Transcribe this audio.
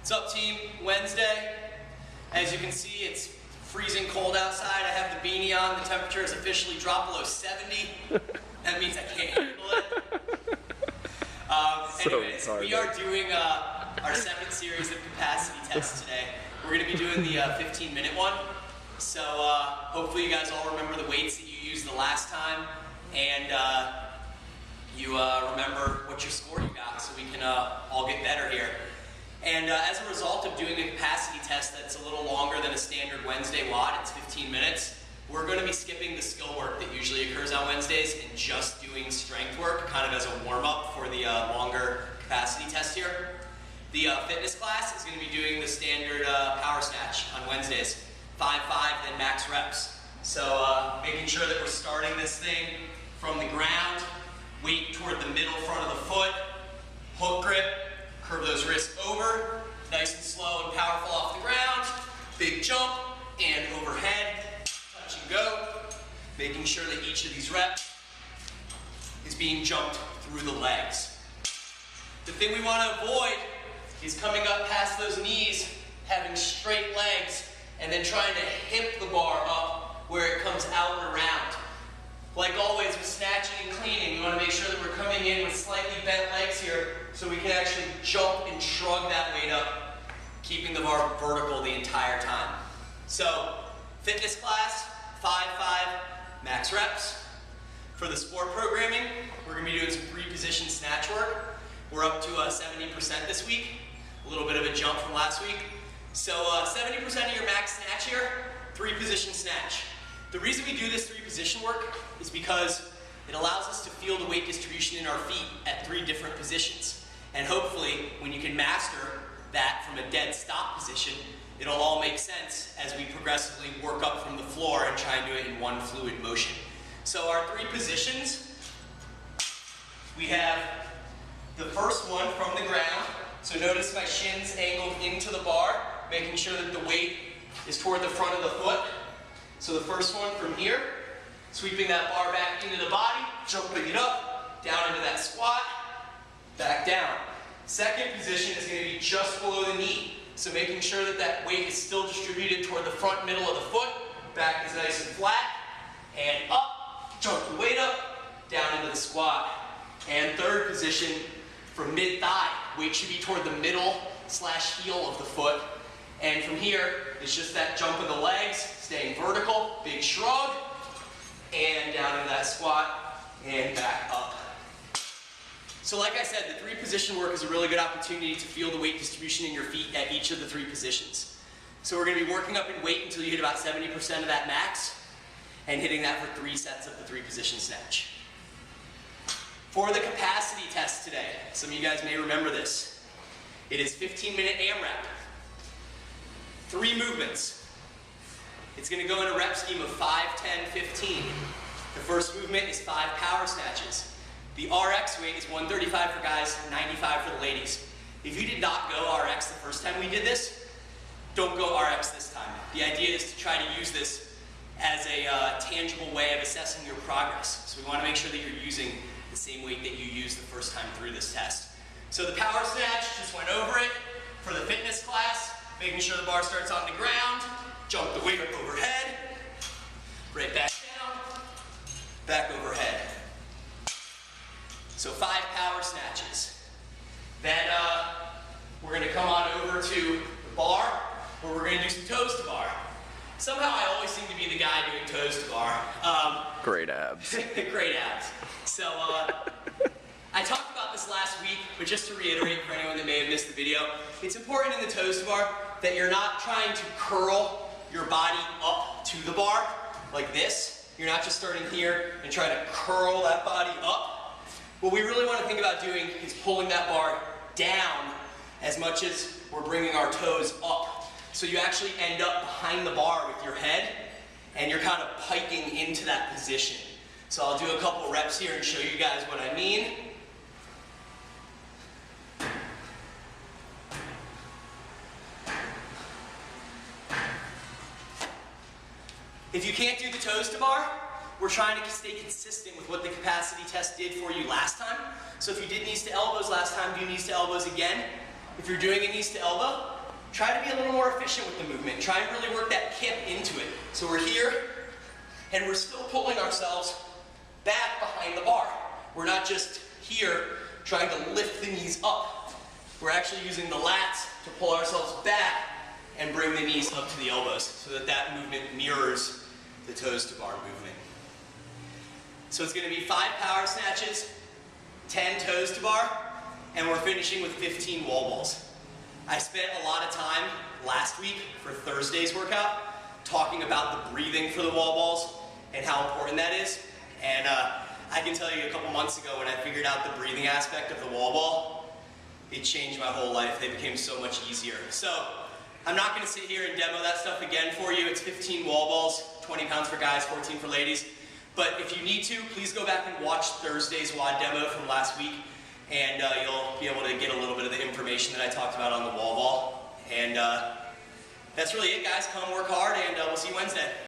What's up, team? Wednesday. As you can see, it's freezing cold outside. I have the beanie on. The temperature has officially dropped below 70. That means I can't handle it. Anyways, we are doing our second series of capacity tests today. We're going to be doing the 15-minute one. So hopefully you guys all remember the weights that you used the last time, and you remember what your score you got, so we can all get better here. And as a result of doing a capacity test that's a little longer than a standard Wednesday WOD, it's 15 minutes, we're going to be skipping the skill work that usually occurs on Wednesdays and just doing strength work, kind of as a warm-up for the longer capacity test here. The fitness class is going to be doing the standard power snatch on Wednesdays, 5-5, then max reps. So making sure that we're starting this thing from the ground, weight toward the middle front of the foot, hook grip, curve those wrists over, nice and slow and powerful off the ground, big jump, and overhead, touch and go, making sure that each of these reps is being jumped through the legs. The thing we want to avoid is coming up past those knees, having straight legs, and then trying to hip the bar up where it comes out and around. Like always with snatching and cleaning, we want to make sure that we're coming in with slightly bent legs here so we can actually jump and shrug that weight up, keeping the bar vertical the entire time. So, fitness class, 5-5, max reps. For the sport programming, we're going to be doing some 3-position snatch work. We're up to 70% this week, a little bit of a jump from last week. So 70% of your max snatch here, 3-position snatch. The reason we do this 3-position work is because it allows us to feel the weight distribution in our feet at 3 different positions. And hopefully, when you can master that from a dead stop position, it'll all make sense as we progressively work up from the floor and try and do it in one fluid motion. So our 3 positions, we have the first one from the ground. So notice my shins angled into the bar, making sure that the weight is toward the front of the foot. So the first one from here, sweeping that bar back into the body, jumping it up, down into that squat, back down. Second position is going to be just below the knee. So making sure that that weight is still distributed toward the front middle of the foot, back is nice and flat, and up, jump the weight up, down into the squat. And third position from mid-thigh, weight should be toward the middle / heel of the foot. And from here, it's just that jump of the legs, staying vertical, big shrug, and down into that squat, and back up. So like I said, the 3-position work is a really good opportunity to feel the weight distribution in your feet at each of the 3 positions. So we're going to be working up in weight until you hit about 70% of that max, and hitting that for 3 sets of the 3-position snatch. For the capacity test today, some of you guys may remember this. It is 15-minute AMRAP. 3 movements. It's going to go in a rep scheme of 5, 10, 15. The first movement is 5 power snatches. The RX weight is 135 for guys, 95 for the ladies. If you did not go RX the first time we did this, don't go RX this time. The idea is to try to use this as a tangible way of assessing your progress. So we want to make sure that you're using the same weight that you used the first time through this test. So the power snatch, just went over it. For the fitness class, making sure the bar starts on the ground, jump the weight up overhead, right back down, back overhead. So 5 power snatches. Then we're going to come on over to the bar, where we're going to do some toes to bar. Somehow I always seem to be the guy doing toes to bar. Great abs. Great abs. So I talked about this last week, but just to reiterate for anyone that may have missed the video, it's important in the toes to bar that you're not trying to curl your body up to the bar like this. You're not just starting here and trying to curl that body up. What we really want to think about doing is pulling that bar down as much as we're bringing our toes up. So you actually end up behind the bar with your head, and you're kind of piking into that position. So I'll do a couple reps here and show you guys what I mean. If you can't do the toes to bar, we're trying to stay consistent with what the capacity test did for you last time. So if you did knees to elbows last time, do knees to elbows again. If you're doing a knees to elbow, try to be a little more efficient with the movement. Try and really work that kip into it. So we're here, and we're still pulling ourselves back behind the bar. We're not just here trying to lift the knees up. We're actually using the lats to pull ourselves back and bring the knees up to the elbows so that that movement mirrors the toes to bar movement. So it's going to be 5 power snatches, 10 toes to bar, and we're finishing with 15 wall balls. I spent a lot of time last week for Thursday's workout talking about the breathing for the wall balls and how important that is. And I can tell you a couple months ago when I figured out the breathing aspect of the wall ball, it changed my whole life. They became so much easier. So I'm not going to sit here and demo that stuff again for you. It's 15 wall balls, 20 pounds for guys, 14 for ladies. But if you need to, please go back and watch Thursday's WOD demo from last week, and you'll be able to get a little bit of the information that I talked about on the wall ball. And that's really it, guys. Come work hard, and we'll see you Wednesday.